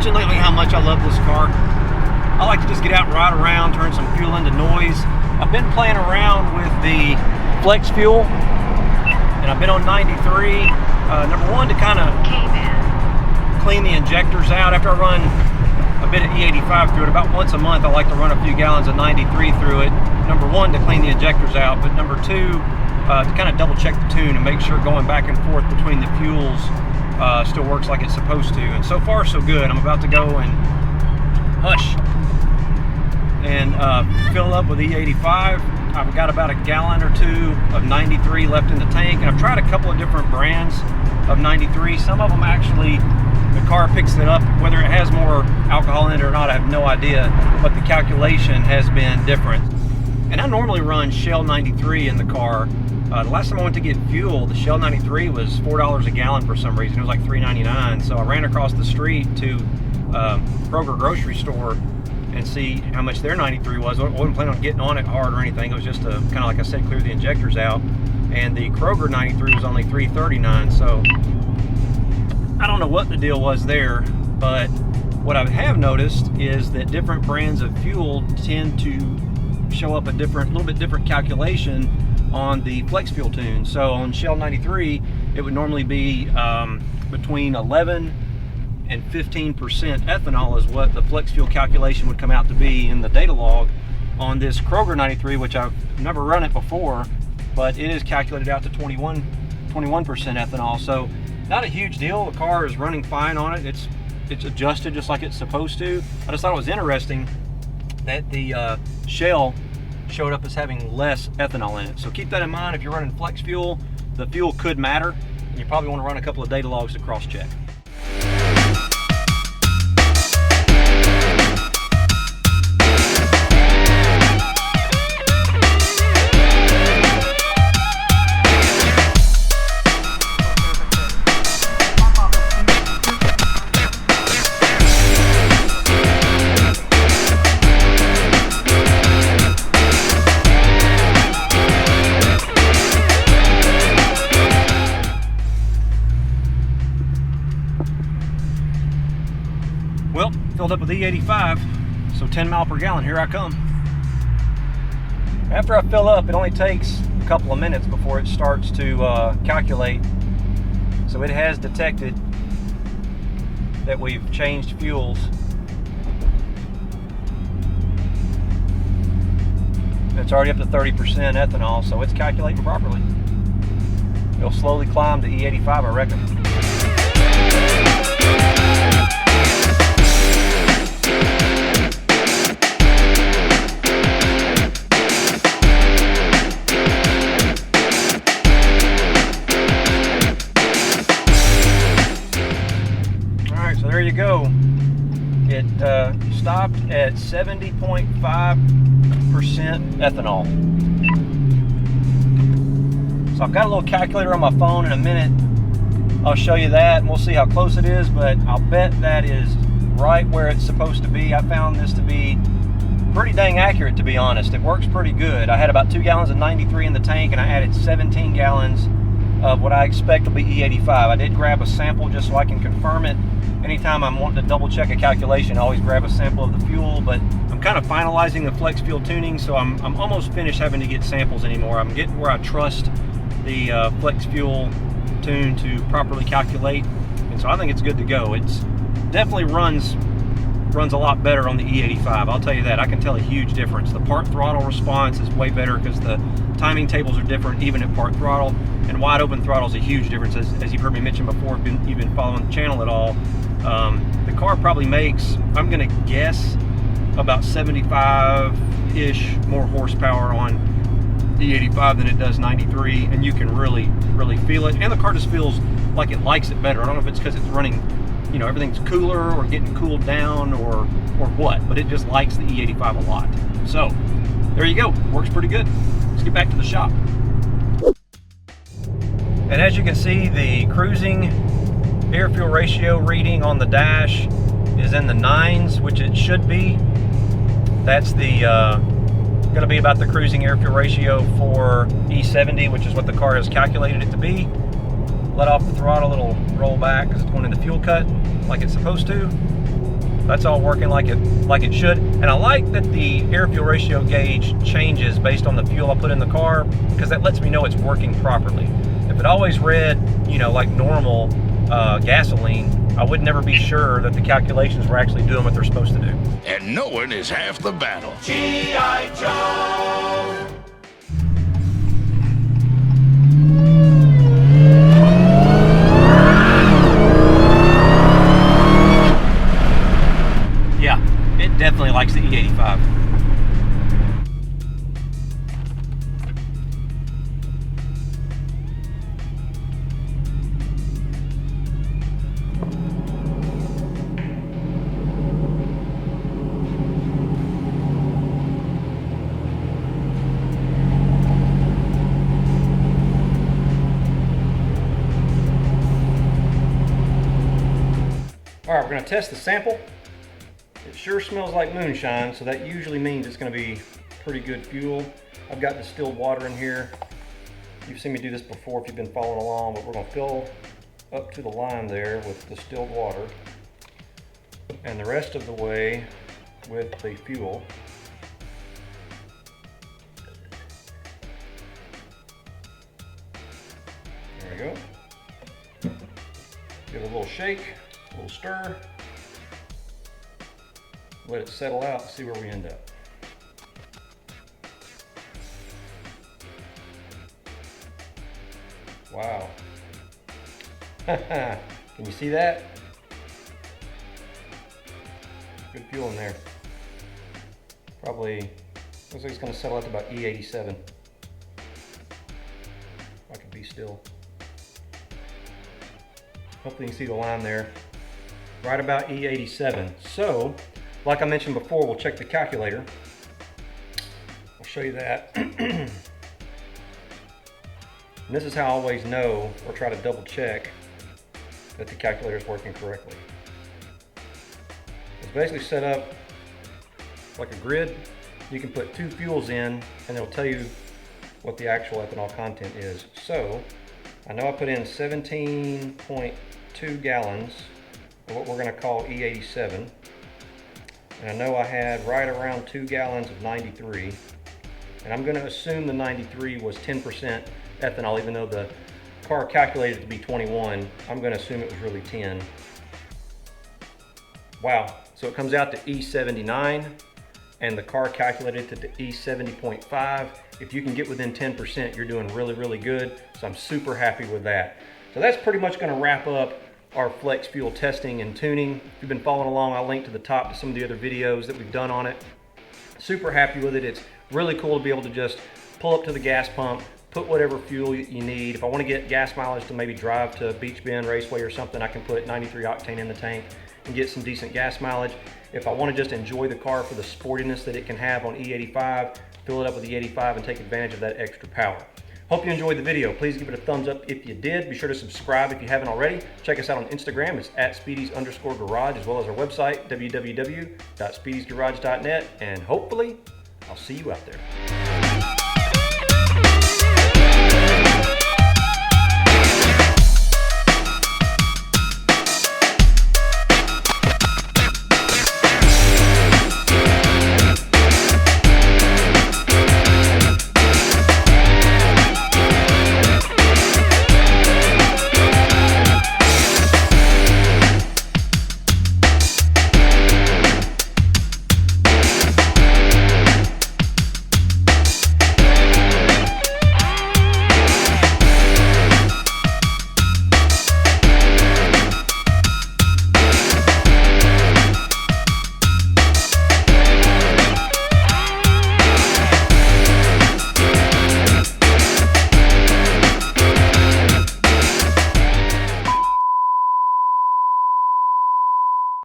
mentioned lately how much I love this car. I like to just get out and ride around, turn some fuel into noise. I've been playing around with the flex fuel, and I've been on 93. Number one, to kind of clean the injectors out. After I run a bit of E85 through it, about once a month I like to run a few gallons of 93 through it. Number one, to clean the injectors out, but number two, to kind of double check the tune and make sure going back and forth between the fuels still works like it's supposed to. And so far so good. I'm about to go and fill up with E85. I've got about a gallon or two of 93 left in the tank, and I've tried a couple of different brands of 93. Some of them actually, the car picks it up. Whether it has more alcohol in it or not, I have no idea, but the calculation has been different. And I normally run Shell 93 in the car. The last time I went to get fuel, the Shell 93 was $4 a gallon for some reason. It was like $3.99. So I ran across the street to Kroger grocery store and see how much their 93 was. I wasn't planning on getting on it hard or anything. It was just to kind of, like I said, clear the injectors out. And the Kroger 93 was only $3.39. So I don't know what the deal was there, but what I have noticed is that different brands of fuel tend to show up a little bit different calculation on the flex fuel tune. So on Shell 93, it would normally be between 11 and 15% ethanol is what the flex fuel calculation would come out to be in the data log. On this Kroger 93, which I've never run it before, but it is calculated out to 21% ethanol. So not a huge deal. The car is running fine on it. It's adjusted just like it's supposed to. I just thought it was interesting that the Shell showed up as having less ethanol in it. So keep that in mind if you're running flex fuel. The fuel could matter, and you probably want to run a couple of data logs to cross-check. Well, filled up with E85, so 10 mile per gallon, here I come. After I fill up, it only takes a couple of minutes before it starts to calculate. So it has detected that we've changed fuels. It's already up to 30% ethanol, so it's calculating properly. It'll slowly climb to E85, I reckon. There you go. It stopped at 70.5% ethanol. So I've got a little calculator on my phone. In a minute I'll show you that and we'll see how close it is, but I'll bet that is right where it's supposed to be. I found this to be pretty dang accurate, to be honest. It works pretty good. I had about 2 gallons of 93 in the tank, and I added 17 gallons of what I expect will be E85. I did grab a sample just so I can confirm it. Anytime I'm wanting to double check a calculation, I always grab a sample of the fuel, but I'm kind of finalizing the flex fuel tuning, so I'm almost finished having to get samples anymore. I'm getting where I trust the flex fuel tune to properly calculate, and so I think it's good to go. It's definitely runs a lot better on the E85, I'll tell you that. I can tell a huge difference. The part throttle response is way better because the timing tables are different even at part throttle, and wide open throttle is a huge difference. As you've heard me mention before, if you've been following the channel at all, the car probably makes, I'm gonna guess, about 75-ish more horsepower on E85 than it does 93, and you can really feel it, and the car just feels like it likes it better. I don't know if it's because it's running, you know, everything's cooler or getting cooled down or what, but it just likes the E85 a lot. So there you go, works pretty good. Let's get back to the shop. And as you can see, the cruising air-fuel ratio reading on the dash is in the 9s, which it should be. That's the going to be about the cruising air-fuel ratio for E70, which is what the car has calculated it to be. Let off the throttle, it'll roll back because it's going into fuel cut like it's supposed to. That's all working like it should. And I like that the air-fuel ratio gauge changes based on the fuel I put in the car, because that lets me know it's working properly. If it always read, you know, like normal gasoline, I would never be sure that the calculations were actually doing what they're supposed to do. And knowing is half the battle. G.I. Joe! Yeah, it definitely likes the E85. All right, we're gonna test the sample. It sure smells like moonshine, so that usually means it's gonna be pretty good fuel. I've got distilled water in here. You've seen me do this before if you've been following along, but we're gonna fill up to the line there with distilled water, and the rest of the way with the fuel. There we go. Give it a little shake, a little stir. Let it settle out and see where we end up. Wow. Can you see that? Good fuel in there. Probably, looks like it's gonna settle out to about E87. If I could be still. Hopefully you can see the line there. Right about E87. So, like I mentioned before, we'll check the calculator. I'll show you that. And this is how I always know, or try to double check, that the calculator is working correctly. It's basically set up like a grid. You can put two fuels in and it'll tell you what the actual ethanol content is. So, I know I put in 17.2 gallons of what we're going to call E87. And I know I had right around 2 gallons of 93. And I'm going to assume the 93 was 10% ethanol, even though the car calculated it to be 21. I'm going to assume it was really 10. Wow. So it comes out to E79, and the car calculated it to E70.5. If you can get within 10%, you're doing really, really good. So I'm super happy with that. So that's pretty much going to wrap up our flex fuel testing and tuning. If you've been following along, I'll link to the top to some of the other videos that we've done on it. Super happy with it. It's really cool to be able to just pull up to the gas pump, put whatever fuel you need. If I want to get gas mileage to maybe drive to Beach Bend Raceway or something, I can put 93 octane in the tank and get some decent gas mileage. If I want to just enjoy the car for the sportiness that it can have on E85, fill it up with the E85 and take advantage of that extra power. Hope you enjoyed the video. Please give it a thumbs up if you did. Be sure to subscribe if you haven't already. Check us out on Instagram. It's @Speedys_garage, as well as our website, www.speedysgarage.net. And hopefully, I'll see you out there.